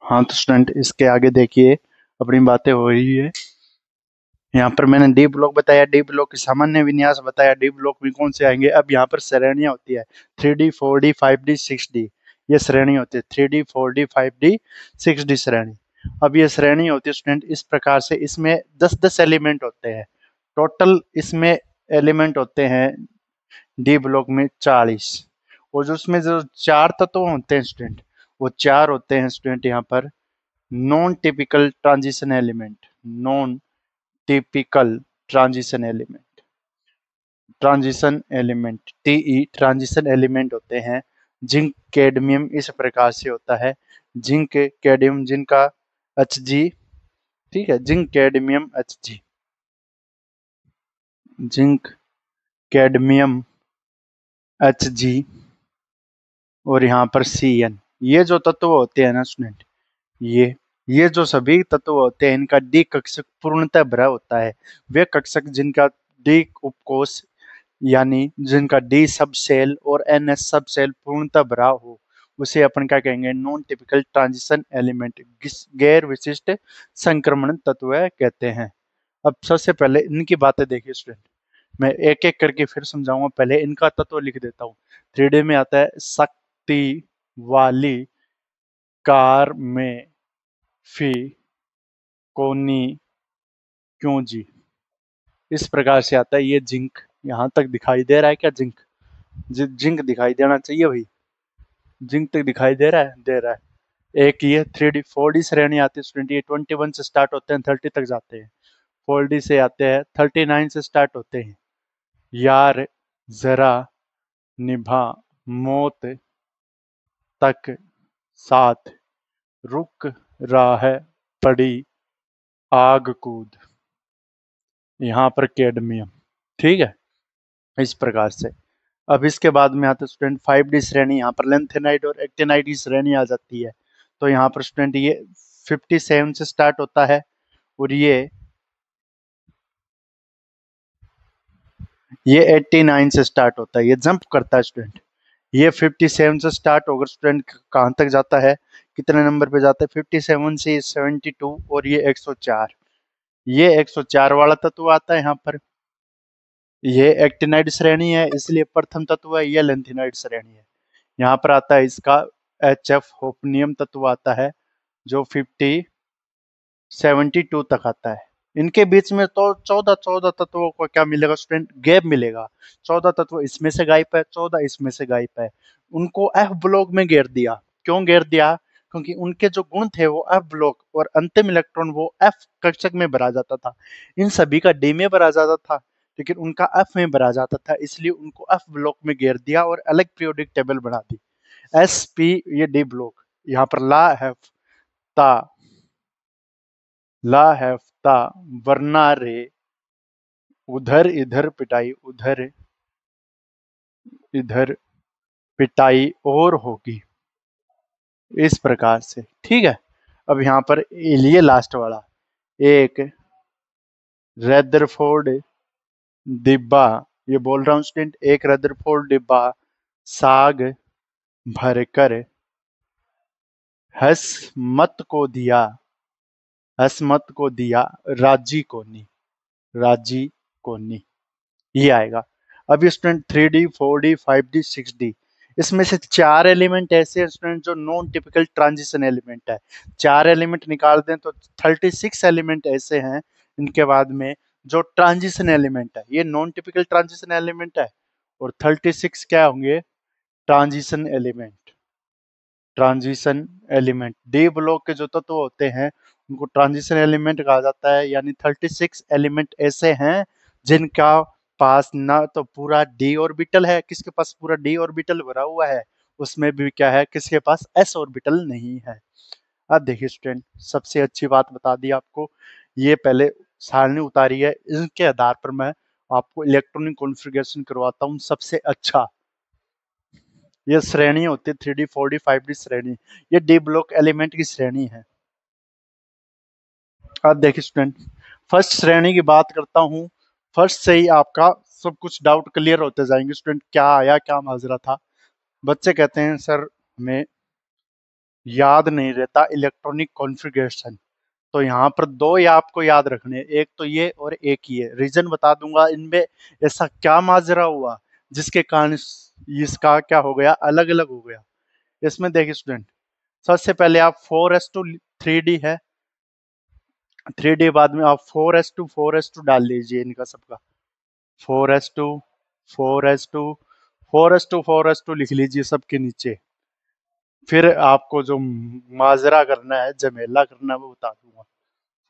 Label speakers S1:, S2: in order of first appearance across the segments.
S1: हाँ तो स्टूडेंट इसके आगे देखिए, अपनी बातें हो रही है। यहाँ पर मैंने डी ब्लॉक बताया, डी ब्लॉक की सामान्य विन्यास बताया, डी ब्लॉक में कौन से आएंगे। अब यहाँ पर श्रेणियां होती है 3D 4D 5D 6D। ये श्रेणी होती है 3D 4D 5D 6D श्रेणी। अब ये श्रेणी होती है स्टूडेंट इस प्रकार से, इसमें 10-10 एलिमेंट होते हैं टोटल। इसमें एलिमेंट होते हैं डी ब्लॉक में 40। और जो उसमें जो चार तत्व होते हैं स्टूडेंट, वो चार होते हैं स्टूडेंट यहाँ पर non typical transition element. Non typical transition element, transition element TE transition element होते हैं। जिंक कैडमियम इस प्रकार से होता है। जिंक कैडमियम जिनका Hg, ठीक है, zinc cadmium Hg, zinc cadmium Hg और यहाँ पर Cn। ये जो तत्व होते हैं ना स्टूडेंट, ये जो सभी तत्व होते हैं इनका डी कक्षक पूर्णतः भरा होता है। वे कक्षक जिनका डी उपकोष यानी जिनका डी सब सेल और एनएस सब सेल पूर्णतः भरा हो, उसे अपन क्या कहेंगे, नॉन टिपिकल ट्रांजिशन एलिमेंट, गैर विशिष्ट संक्रमण तत्व कहते हैं। अब सबसे पहले इनकी बातें देखिए स्टूडेंट, मैं एक एक करके फिर समझाऊंगा। पहले इनका तत्व लिख देता हूँ। 3D में आता है शक्ति वाली कार में फी कोनी क्यों जी, इस प्रकार से आता है। ये जिंक यहाँ तक दिखाई दे रहा है क्या? जिंक जिंक दिखाई देना चाहिए भाई। जिंक तक दिखाई दे रहा है, दे रहा है। एक ये 3D 4D श्रेणी आती है स्टूडेंट, ये 21 से स्टार्ट होते हैं 30 तक जाते हैं। 4D से आते हैं 39 से स्टार्ट होते हैं। यार जरा निभा मौत तक साथ रुक रहा है पड़ी आग कूद, यहाँ पर कैडमियम, ठीक है, इस प्रकार से। अब इसके बाद में आता है स्टूडेंट 5D श्रेणी, यहाँ पर लेंथेनाइड और एक्टिनाइड की श्रेणी आ जाती है। तो यहाँ पर स्टूडेंट ये 57 से स्टार्ट होता है और ये 89 से स्टार्ट होता है। ये जंप करता है स्टूडेंट। ये 57 से स्टार्ट होकर स्टूडेंट कहाँ तक जाता है, कितने नंबर पे जाता है? 57 से 72 और ये 104। ये 104 वाला तत्व आता है यहाँ पर। ये एक्टिनाइड श्रेणी है इसलिए प्रथम तत्व है। ये लेंथेनाइड श्रेणी है। यहाँ पर आता है इसका HF होपनियम तत्व आता है जो 72 तक आता है। इनके बीच में तो 14 तत्वों को क्या मिलेगा स्टूडेंट? गैप मिलेगा। 14 तत्व इसमें से गायब है, 14 इसमें से गायब है। उनको एफ ब्लॉक में घेर दिया। क्यों घेर दिया? क्योंकि उनके जो गुण थे वो एफ ब्लॉक और अंतिम इलेक्ट्रॉन वो एफ कक्षक में भरा जाता था। इन सभी का डी में भरा जाता था लेकिन उनका एफ में भरा जाता था, इसलिए उनको एफ ब्लॉक में घेर दिया और अलग पीरियोडिक टेबल बना दी। एस पी ये डी ब्लॉक, यहाँ पर ला है ता, ला हैफ्ता वरना रे, उधर इधर पिटाई, उधर इधर पिटाई और होगी, इस प्रकार से, ठीक है। अब यहाँ पर ये लास्ट वाला एक रेदरफोर्ड डिब्बा, ये बोल रहा हूँ स्टूडेंट, एक रेदरफोर्ड डिब्बा साग भरकर हसमत को दिया, हसमत को दिया राजी कोनी, राजी कोनी, ये आएगा। अब student 3D 4D 5D 6D, इसमें से चार एलिमेंट ऐसे हैं स्टूडेंट जो नॉन टिपिकल ट्रांजिशन एलिमेंट है। चार एलिमेंट निकाल दें तो 36 एलिमेंट ऐसे हैं इनके बाद में जो ट्रांजिशन एलिमेंट है। ये नॉन टिपिकल ट्रांजिशन एलिमेंट है और 36 क्या होंगे? Transition element. Transition element D block के जो तत्व होते हैं उनको ट्रांजिशन एलिमेंट कहा जाता है। यानी 36 एलिमेंट ऐसे हैं जिनका पास ना तो पूरा डी ऑर्बिटल है, किसके पास पूरा डी ऑर्बिटल भरा हुआ है, उसमें भी क्या है, किसके पास एस ऑर्बिटल नहीं है। अब देखिए स्टूडेंट, सबसे अच्छी बात बता दी आपको। ये पहले सारणी उतारी है, इसके आधार पर मैं आपको इलेक्ट्रॉनिक कॉन्फ़िगरेशन करवाता हूँ सबसे अच्छा। ये श्रेणी होती है 3D 4D 5D श्रेणी। ये डी ब्लॉक एलिमेंट की श्रेणी है। अब देखिए स्टूडेंट, फर्स्ट श्रेणी की बात करता हूँ। फर्स्ट से ही आपका सब कुछ डाउट क्लियर होते जाएंगे स्टूडेंट, क्या आया क्या माजरा था। बच्चे कहते हैं सर हमें याद नहीं रहता इलेक्ट्रॉनिक कॉन्फ़िगरेशन। तो यहाँ पर दो ही आपको याद रखने हैं, एक तो ये और एक ये। रीजन बता दूंगा इनमें ऐसा क्या माजरा हुआ जिसके कारण इसका क्या हो गया, अलग अलग हो गया। इसमें देखिए स्टूडेंट, सबसे पहले आप 4:3D है, 3D बाद में आप 4:4:2 डाल लीजिए इनका सबका। 4:2, 4:2, 4:4:2 लिख लीजिए सबके नीचे। फिर आपको जो माजरा करना है, झमेला करना है, वो बता दूंगा।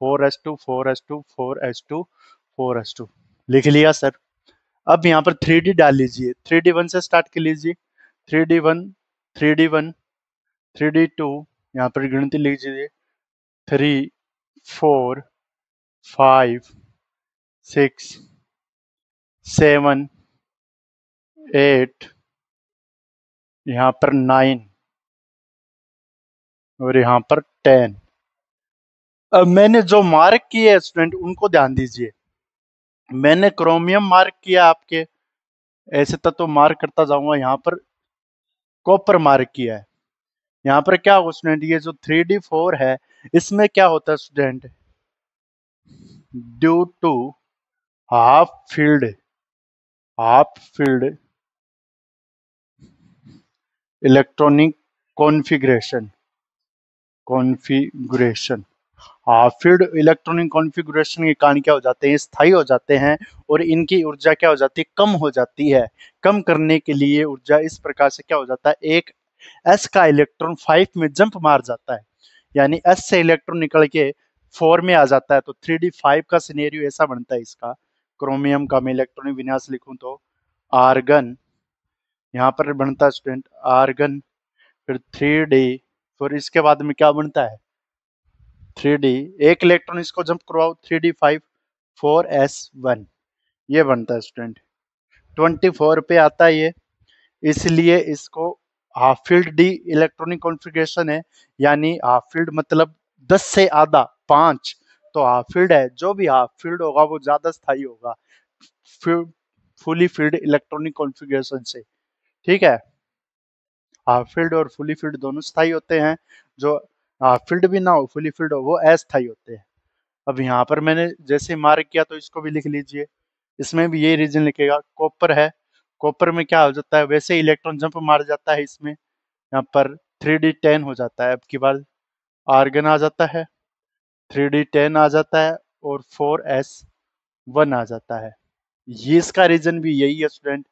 S1: 4:4:2, 4:2, 4:2 लिख लिया सर। अब यहाँ पर 3D डाल लीजिए, 3D1 से स्टार्ट कर लीजिए। 3D1, 3D1, 3D2, यहाँ पर गिनती लीजिए। 3, 4, 5, 6, 7, 8, यहाँ पर 9 और यहाँ पर 10। अब मैंने जो मार्क किए है स्टूडेंट उनको ध्यान दीजिए। मैंने क्रोमियम मार्क किया आपके, ऐसे तो मार्क करता जाऊंगा। यहाँ पर कॉपर मार्क किया है। यहाँ पर क्या होगा स्टूडेंट, ये जो 3D4 है इसमें क्या होता है student, due to half filled, half filled electronic configuration, configuration half filled electronic configuration के कारण क्या हो जाते हैं, स्थायी हो जाते हैं और इनकी ऊर्जा क्या हो जाती है, कम हो जाती है। कम करने के लिए ऊर्जा इस प्रकार से क्या हो जाता है, एक एस का इलेक्ट्रॉन 5 में जंप मार जाता है, यानी एस से इलेक्ट्रॉन निकल के 4 में आ जाता है। तो 3D5 का सिनेरियो ऐसा बनता है इसका। क्रोमियम का मैं इलेक्ट्रॉनिक विन्यास लिखूं तो आर्गन, यहाँ पर बनता है स्टूडेंट आर्गन, फिर 3D, फिर इसके बाद में क्या बनता है 3D, एक इलेक्ट्रॉन इसको जंप करवाओ 3D5, 4s1, ये बनता है स्टूडेंट। 24 पे आता है ये, इसलिए इसको half field D electronic configuration है, यानी हाफ फील्ड मतलब 10 से आधा 5। तो हाफ फील्ड है, जो भी हाफ फील्ड होगा वो ज्यादा स्थायी होगा फुली फील्ड इलेक्ट्रॉनिक कॉन्फ़िगरेशन से। ठीक है, हाफ फील्ड और फुली फील्ड दोनों स्थायी होते हैं। जो हाफ फील्ड भी ना हो, फुली फील्ड हो, वो अस्थायी होते हैं। अब यहाँ पर मैंने जैसे मार्क किया तो इसको भी लिख लीजिए। इसमें भी यही रीजन लिखेगा, कॉपर है, कॉपर में क्या हो जाता है, वैसे इलेक्ट्रॉन जंप मार जाता है इसमें, यहाँ पर 3D10 हो जाता है। अब की बार आर्गन आ जाता है, 3D10 आ जाता है और 4s1 आ जाता है। ये इसका रीजन भी यही है स्टूडेंट,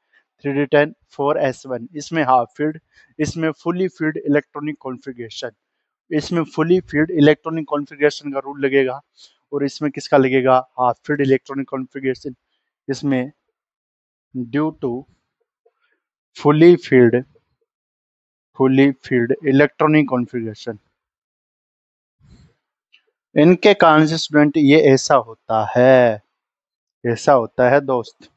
S1: 3D10, 4s1। इसमें हाफ फील्ड, इसमें फुली फील्ड इलेक्ट्रॉनिक कॉन्फ़िगरेशन। इसमें फुली फील्ड इलेक्ट्रॉनिक कॉन्फ़िगरेशन का रूल लगेगा और इसमें किसका लगेगा, हाफ फील्ड इलेक्ट्रॉनिक कॉन्फ़िगरेशन। इसमें due to fully filled, fully filled electronic configuration, इनके कारण से स्टूडेंट ये ऐसा होता है, ऐसा होता है दोस्त।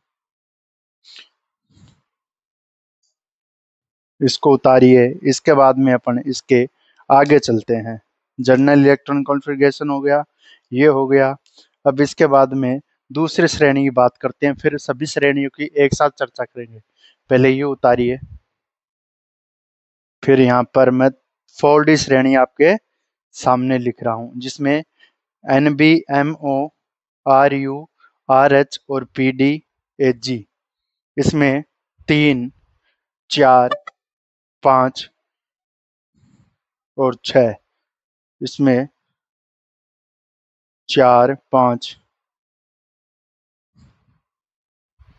S1: इसको उतारिए, इसके बाद में अपन इसके आगे चलते हैं। जनरल इलेक्ट्रॉन कॉन्फ़िगरेशन हो गया, ये हो गया। अब इसके बाद में दूसरी श्रेणी की बात करते हैं, फिर सभी श्रेणियों की एक साथ चर्चा करेंगे। पहले ये उतारिए, फिर यहाँ पर मैं 4D श्रेणी आपके सामने लिख रहा हूँ, जिसमें NB, MO, RU, RH और PD, HG, इसमें 3, 4, 5 और 6, इसमें 4, 5,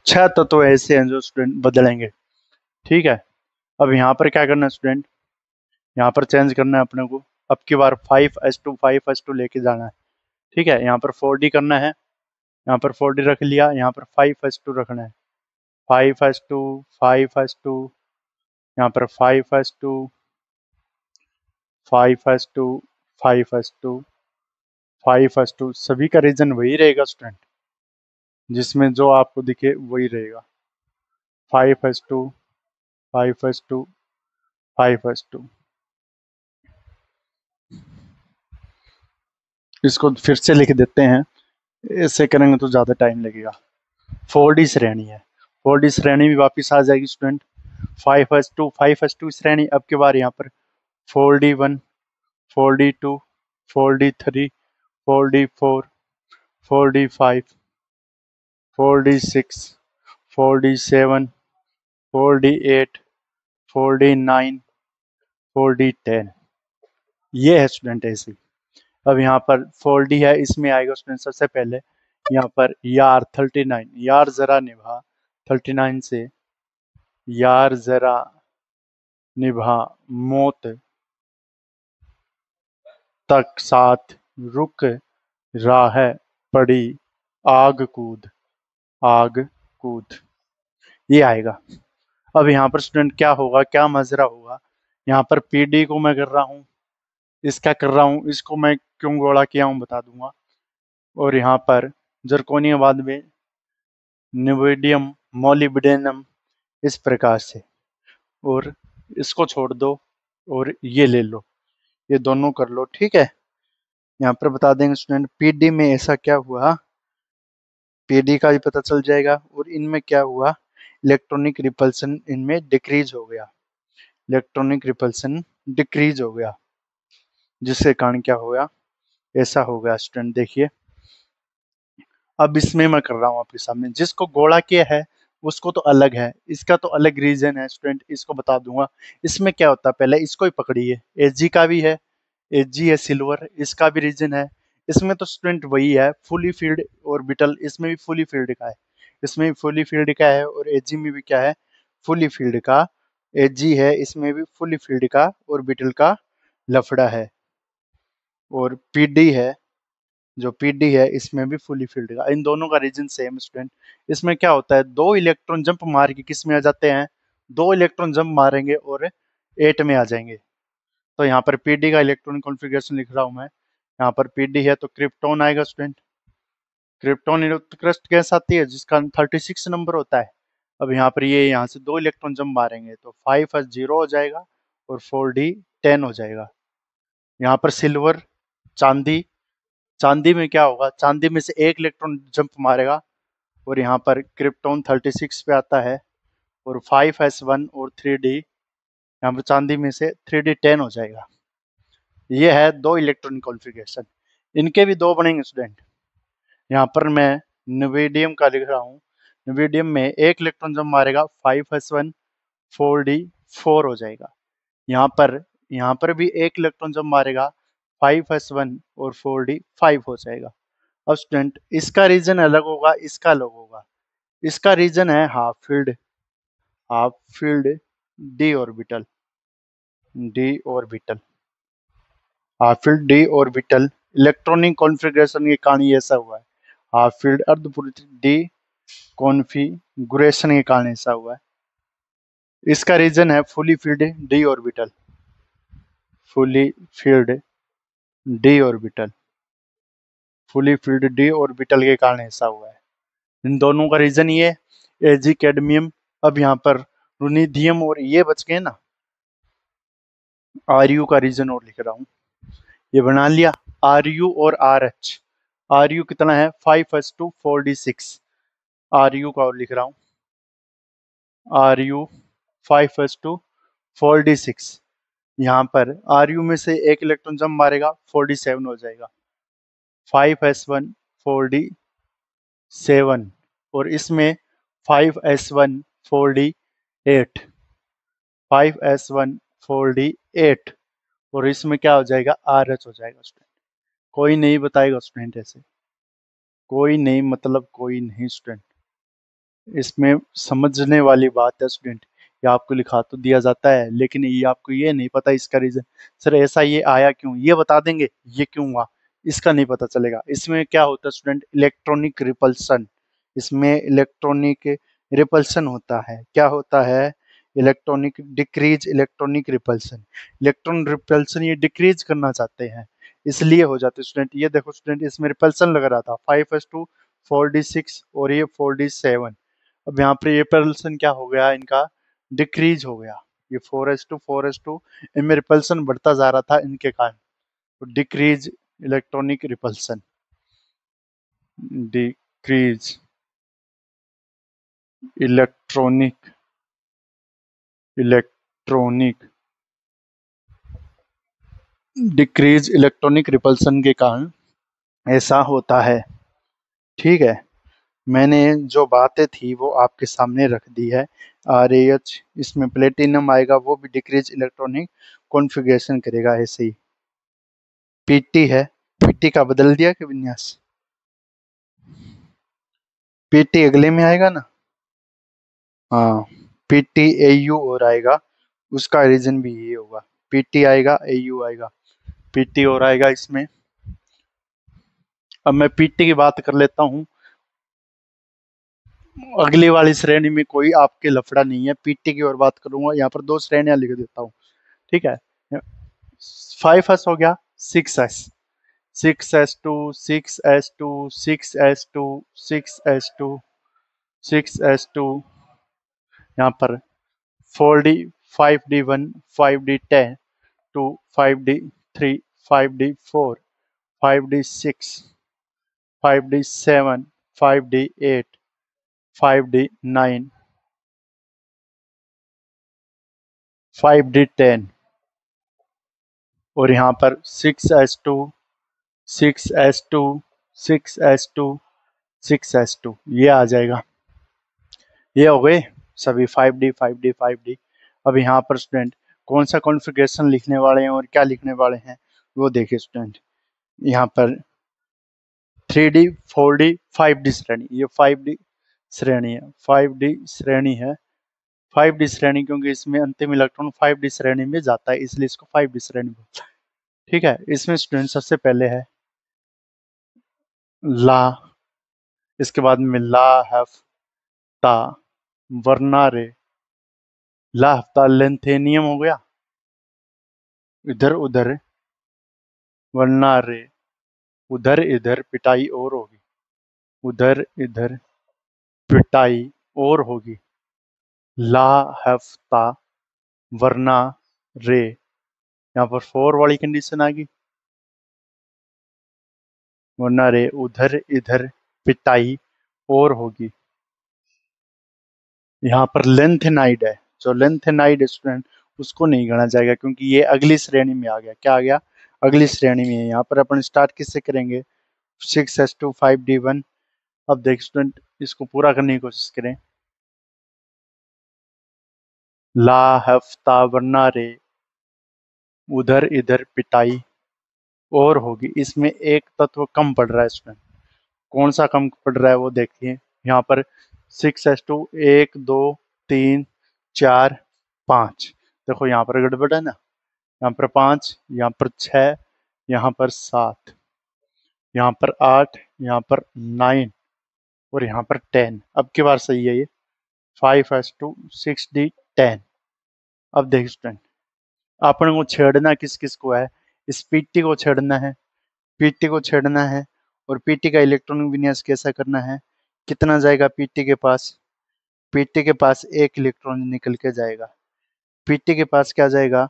S1: 6 तत्व ऐसे हैं जो स्टूडेंट बदलेंगे। ठीक है, अब यहाँ पर क्या करना है स्टूडेंट, यहाँ पर चेंज करना है अपने को। अब की बार 5s2, 5s2 लेके जाना है। ठीक है, यहाँ पर 4D करना है, यहाँ पर 4D रख लिया, यहाँ पर 5s2 रखना है। 5s2, 5s2, यहाँ पर 5s2, 5s2, 5s2, 5s2, सभी का रीजन वही रहेगा स्टूडेंट, जिसमें जो आपको दिखे वही रहेगा। 5s2, 5s2, 5s2। इसको फिर से लिख देते हैं, ऐसे करेंगे तो ज़्यादा टाइम लगेगा। 4D श्रेणी है, 4D श्रेणी भी वापस आ जाएगी स्टूडेंट। 5s2, 5s2 श्रेणी। अब के बार यहाँ पर 4D1, 4d2, 4d3, 4d4, 4d5, 4d6, 4d7, 4d8, 4d9, 4d10। ये है स्टूडेंट ऐसे। अब यहाँ पर 4d है, इसमें आएगा स्टूडेंट सबसे पहले यहाँ पर यार 39, यार जरा निभा 39 से, यार जरा निभा मौत तक साथ रुक राह पड़ी आग कूद, आग कूद, ये आएगा। अब यहाँ पर स्टूडेंट क्या होगा, क्या मजरा होगा, यहाँ पर पीडी को मैं कर रहा हूँ, इसका कर रहा हूँ, इसको मैं क्यों गोला किया हूँ बता दूंगा। और यहाँ पर जरकोनिया बाद में निवेडियम मोलिब्डेनम, इस प्रकार से। और इसको छोड़ दो और ये ले लो, ये दोनों कर लो, ठीक है। यहाँ पर बता देंगे स्टूडेंट पीडी में ऐसा क्या हुआ, पीडी का भी पता चल जाएगा। और इनमें क्या हुआ, इलेक्ट्रॉनिक रिपल्सन इनमें डिक्रीज हो गया, इलेक्ट्रॉनिक रिपल्सन डिक्रीज हो गया, जिसके कारण क्या हो गया, ऐसा हो गया स्टूडेंट। देखिए अब इसमें मैं कर रहा हूँ आपके सामने, जिसको गोला किया है उसको तो अलग है, इसका तो अलग रीजन है स्टूडेंट, इसको बता दूंगा। इसमें क्या होता है, पहले इसको ही पकड़िए, एजी का भी है, एजी है सिल्वर, इसका भी रीजन है। इसमें तो स्टूडेंट वही है, फुली फील्ड ऑर्बिटल, इसमें भी फुली फील्ड का है, इसमें भी फुली फील्ड का है, और एजी में भी क्या है, फुली फील्ड का, एजी है, इसमें भी फुली फील्ड का ऑर्बिटल का लफड़ा है। और पीडी है, जो पीडी है इसमें भी फुली फील्ड का, इन दोनों का रीजन सेम स्टूडेंट। इसमें क्या होता है, दो इलेक्ट्रॉन जंप मार के किस में आ जाते हैं, दो इलेक्ट्रॉन जंप मारेंगे और 8 में आ जाएंगे। तो यहाँ पर पीडी का इलेक्ट्रॉन कॉन्फ़िगरेशन लिख रहा हूँ मैं, यहाँ पर पीडी है तो क्रिप्टॉन आएगा स्टूडेंट, क्रिप्टॉन क्रस्ट गैस आती है जिसका 36 नंबर होता है। अब यहाँ पर ये यहाँ से दो इलेक्ट्रॉन जंप मारेंगे तो 5s 0 हो जाएगा और 4d 10 हो जाएगा। यहाँ पर सिल्वर, चांदी, चांदी में क्या होगा, चांदी में से एक इलेक्ट्रॉन जंप मारेगा और यहाँ पर क्रिप्टॉन 36 पे आता है, और 5s1 और 3d, यहाँ पर चांदी में से 3d 10 हो जाएगा। ये है दो इलेक्ट्रॉनिक कॉन्फ़िगरेशन, इनके भी दो बनेंगे स्टूडेंट। यहाँ पर मैं निवेडियम का लिख रहा हूँ, निवेडियम में एक इलेक्ट्रॉन जब मारेगा 5s1 4d 4 हो जाएगा। यहाँ पर भी एक इलेक्ट्रॉन जब मारेगा 5s1 और 4d 5 हो जाएगा। अब स्टूडेंट इसका रीजन अलग होगा, इसका अलग होगा। इसका रीजन है half field D orbital, D orbital, half field D orbital electronic configuration के कारण ये ऐसा हुआ है। हाफ फील्ड अर्धपूरित डी कॉन्फ़िगरेशन के कारण ऐसा हुआ है। इसका रीजन है fully field D orbital, fully field D orbital, fully field D orbital के कारण ऐसा हुआ है। इन दोनों का रीजन ये, एजी कैडमियम। अब यहाँ पर रुनिडियम और ये बच गए ना, आर यू का रीजन और लिख रहा हूँ, ये बना लिया आर यू और आर एच। आर यू कितना है 5s2 4d6, आर यू का और लिख रहा हूँ, आर यू 5s2 4d6। यहाँ पर आर यू में से एक इलेक्ट्रॉन जब मारेगा 4d7 हो जाएगा, 5s1 4d7, और इसमें 5s1 4d8, 5s1 4d8, और इसमें क्या हो जाएगा, आर एच हो जाएगा स्टूडेंट। कोई नहीं बताएगा स्टूडेंट ऐसे, कोई नहीं मतलब कोई नहीं स्टूडेंट। इसमें समझने वाली बात है स्टूडेंट, ये आपको लिखा तो दिया जाता है लेकिन ये आपको ये नहीं पता इसका रीजन, सर ऐसा ये आया क्यों, ये बता देंगे ये क्यों हुआ, इसका नहीं पता चलेगा। इसमें क्या होता है स्टूडेंट, इलेक्ट्रॉनिक रिपल्सन, इसमें इलेक्ट्रॉनिक रिपल्सन होता है। क्या होता है, electronic decrease, electronic repulsion, electron repulsion ये डिक्रीज करना चाहते हैं इसलिए हो जाते हैं स्टूडेंट। ये देखो स्टूडेंट इसमें रिपल्सन लग रहा था 5s2 4d6 और ये 4d7। अब यहाँ पे ये रिपल्सन क्या हो गया इनका, डिक्रीज हो गया, ये 4s2 इनमें रिपल्सन बढ़ता जा रहा था इनके कारण, तो decrease electronic repulsion, decrease electronic, electronic decrease electronic repulsion के कारण ऐसा होता है। ठीक है, मैंने जो बातें थी वो आपके सामने रख दी है। RAH, इसमें प्लेटिनम आएगा, वो भी डिक्रीज इलेक्ट्रॉनिक कॉन्फ़िगरेशन करेगा ऐसे ही। PT है, PT का बदल दिया कि विन्यास? PT अगले में आएगा ना। हाँ, PTAU और आएगा, उसका रीजन भी ये होगा। PT आएगा, AU आएगा, PT और आएगा इसमें। अब मैं PT की बात कर लेता हूँ। अगली वाली श्रेणी में कोई आपके लफड़ा नहीं है, PT की और बात करूंगा। यहाँ पर दो श्रेणियां लिख देता हूँ, ठीक है। 5S हो गया, 6S, 6S2, 6S2, 6S2, 6S2, 6S2, यहाँ पर 4D, 5D1, 5D10, 2, 5D3, 5D4, 5D6, 5D7, 5D8, 5D9, 5D10, और यहाँ पर 6S2, 6S2, 6S2, 6S2, ये आ जाएगा। ये हो गए सभी 5D, 5D, 5D। अब यहाँ पर स्टूडेंट कौन सा कॉन्फ़िगरेशन लिखने वाले हैं और क्या लिखने वाले हैं वो देखिए स्टूडेंट। यहाँ पर 3D, 4D, 5D श्रेणी, ये 5D श्रेणी है, 5D श्रेणी है, 5D श्रेणी, क्योंकि इसमें अंतिम इलेक्ट्रॉन 5D श्रेणी में जाता है, इसलिए इसको 5D श्रेणी बोलते हैं। ठीक है, इसमें स्टूडेंट सबसे पहले है ला, इसके बाद में ला हफ्ता वर्नारे, ला हफ्ता लेंथेनियम हो गया, इधर उधर वर्नारे, उधर इधर पिटाई और होगी, उधर इधर पिटाई और होगी, ला हफ्ता वरना रे, यहाँ पर 4 वाली कंडीशन आ गई, वरना रे, उधर इधर पिटाई और होगी। यहाँ पर लेंथेनाइड है, जो लेंथेनाइड स्टूडेंट उसको नहीं गणा जाएगा, क्योंकि ये अगली श्रेणी में आ गया। क्या आ गया? अगली श्रेणी में है। यहाँ पर अपन स्टार्ट किससे करेंगे? 6S2, 5D1। अब देख स्टूडेंट, इसको पूरा करने की कोशिश करें। ला हफ्ता वरना रे, उधर इधर पिटाई और होगी। इसमें एक तत्व कम पड़ रहा है स्टूडेंट, कौन सा कम पड़ रहा है वो देखिए। यहाँ पर 6S2, 1 2 3 4 5, देखो यहाँ पर गड़बड़ है ना, यहाँ पर 5, यहाँ पर 6, यहाँ पर 7, यहाँ पर 8, यहाँ पर 9 और यहाँ पर 10। अब की बार सही है ये, 5S2, 6D10। अब देख स्टूडेंट, अपन को छेड़ना किस किस को है? इस PT को छेड़ना है, PT को छेड़ना है, और PT का इलेक्ट्रॉनिक विन्यास कैसा करना है? कितना जाएगा PT के पास? PT के पास एक इलेक्ट्रॉन निकल के जाएगा। PT के पास क्या जाएगा?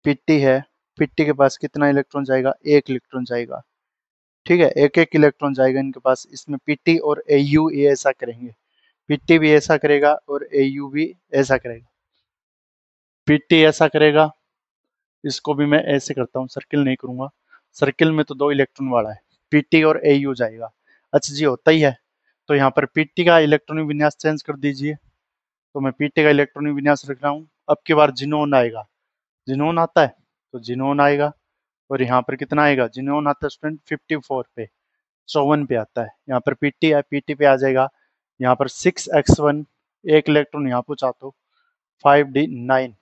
S1: PT है, PT के पास कितना इलेक्ट्रॉन जाएगा? एक इलेक्ट्रॉन जाएगा। ठीक है, एक एक इलेक्ट्रॉन जाएगा इनके पास। इसमें PT और AU ये ऐसा करेंगे, PT भी ऐसा करेगा और AU भी ऐसा करेगा। PT ऐसा करेगा, इसको भी मैं ऐसे करता हूँ, सर्किल नहीं करूंगा। सर्किल में तो 2 इलेक्ट्रॉन वाला है, PT और AU जाएगा। HG होता ही है, तो यहाँ पर PT का इलेक्ट्रॉनिक विन्यास चेंज कर दीजिए। तो मैं PT का इलेक्ट्रॉनिक विन्यास रख रहा हूँ। अब की बार जिनोन आएगा, जिनोन आता है तो जिनोन आएगा, और यहाँ पर कितना आएगा? जिनोन आता है स्टूडेंट 54 पे, 54 पे आता है। यहाँ पर PT है, PT पे आ जाएगा। यहाँ पर 6x1, एक इलेक्ट्रॉन यहाँ पहुँचा तो 5D9,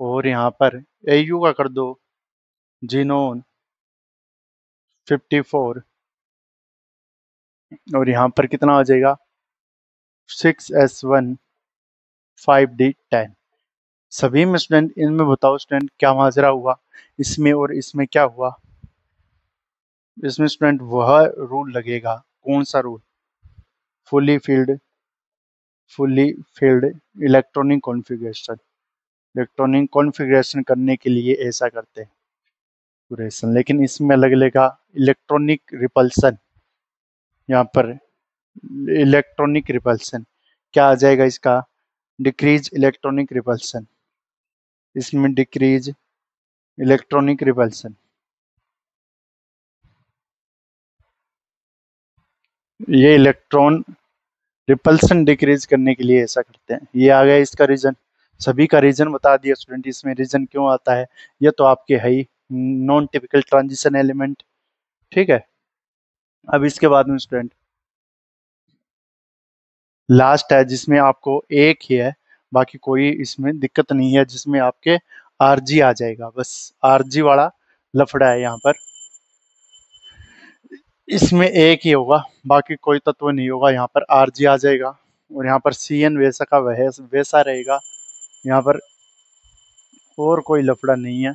S1: और यहाँ पर AU का कर दो जिनोन 54, और यहाँ पर कितना आ जाएगा? 6S1, 5D10। सभी में स्टूडेंट, इनमें बताओ स्टूडेंट क्या माजरा हुआ, इसमें और इसमें क्या हुआ? इसमें स्टूडेंट वह रूल लगेगा, कौन सा rule? Fully filled electronic configuration. Electronic configuration करने के लिए ऐसा करते हैं कॉन्फ़िगरेशन, लेकिन इसमें अलग लगेगा इलेक्ट्रॉनिक रिपल्सन। यहाँ पर इलेक्ट्रॉनिक रिपल्सन क्या आ जाएगा इसका? Decrease electronic repulsion. इसमें डिक्रीज इलेक्ट्रॉनिक रिपल्सन। ये इलेक्ट्रॉन रिपल्सन डिक्रीज करने के लिए ऐसा करते हैं। ये आ गया इसका रीजन। सभी का रीजन बता दिया स्टूडेंट, इसमें रीजन क्यों आता है। ये तो आपके है ही नॉन टिपिकल ट्रांजिशन एलिमेंट। ठीक है, अब इसके बाद में स्टूडेंट लास्ट है जिसमें आपको एक ही है, बाकी कोई इसमें दिक्कत नहीं है, जिसमें आपके आरजी आ जाएगा। बस आरजी वाला लफड़ा है यहाँ पर। इसमें एक ही होगा, बाकी कोई तत्व नहीं होगा। यहाँ पर आरजी आ जाएगा और यहाँ पर सी एन वैसा का वैसा रहेगा। यहाँ पर और कोई लफड़ा नहीं है।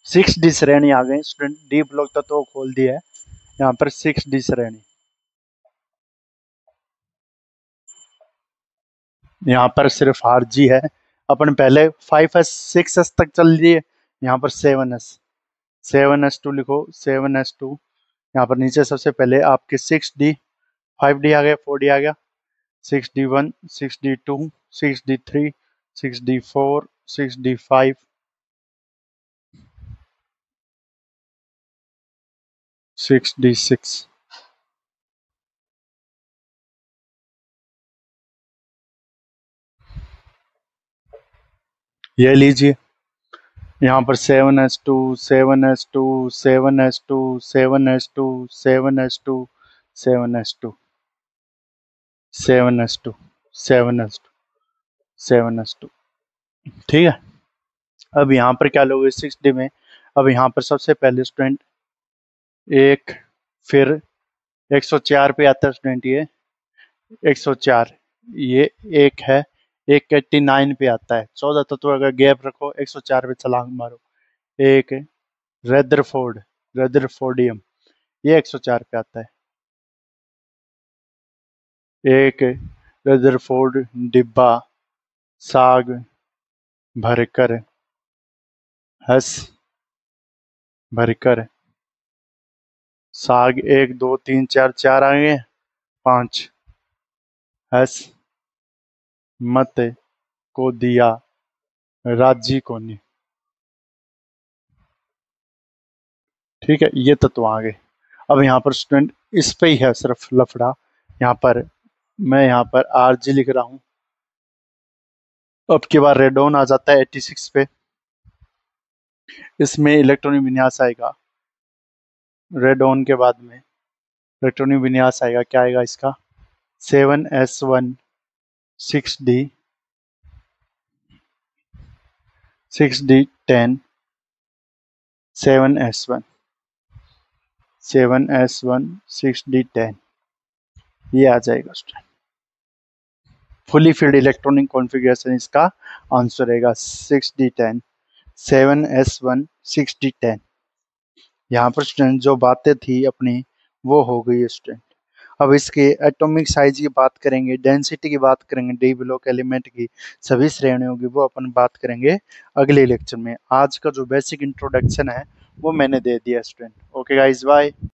S1: 6D श्रेणी आ गई स्टूडेंट, डी ब्लॉक तत्व खोल दिया है। यहाँ पर 6D श्रेणी, यहाँ पर सिर्फ आरजी है। अपन पहले 5s 6s तक चल लिए, यहाँ पर 7s 7s2 लिखो, 7s2। यहाँ पर नीचे सबसे पहले आपके 6D 5D आ गया, 4D आ गया, 6D1 6D2 6D3 6D4 6D5 6D6। ये लीजिए, यहाँ पर 7s2 7s2 7s2 7s2 7s2 7s2 7s2 7s2 7s2। ठीक है, अब यहाँ पर क्या लोगे 6D में। अब यहाँ पर सबसे पहले स्टूडेंट एक, फिर 104 पे आता है स्टूडेंट, ये 104, ये एक है, 189 पे आता है। 14 तत्व अगर गैप रखो 104 पे छलांग मारो। एक रेदरफोर्ड रेदरफोर्डियम, ये 104 पे आता है। एक रेदरफोर्ड डिब्बा साग भरकर हंस भरकर साग 1 2 3 4 4 आ गए, 5 हंस मत को दिया राजी को नहीं। ठीक है, ये तत्व आ गए। अब यहाँ पर स्टूडेंट इस पे ही है सिर्फ लफड़ा। यहाँ पर मैं यहाँ पर आर जी लिख रहा हूँ। अब की बार रेडोन आ जाता है 86 पे। इसमें इलेक्ट्रॉनिक विन्यास आएगा, रेडोन के बाद में इलेक्ट्रॉनिक विन्यास आएगा। क्या आएगा इसका, 7s1 6D 6D10 7s1 7s1 6D10, ये आ जाएगा student. Fully filled electronic configuration इसका आंसर रहेगा 6D10 7s1 6D10। यहाँ पर स्टूडेंट जो बातें थी अपनी वो हो गई स्टूडेंट। अब इसके एटॉमिक साइज की बात करेंगे, डेंसिटी की बात करेंगे, डी ब्लॉक एलिमेंट की सभी श्रेणियों की वो अपन बात करेंगे अगले लेक्चर में। आज का जो बेसिक इंट्रोडक्शन है वो मैंने दे दिया स्टूडेंट। Okay guys, bye.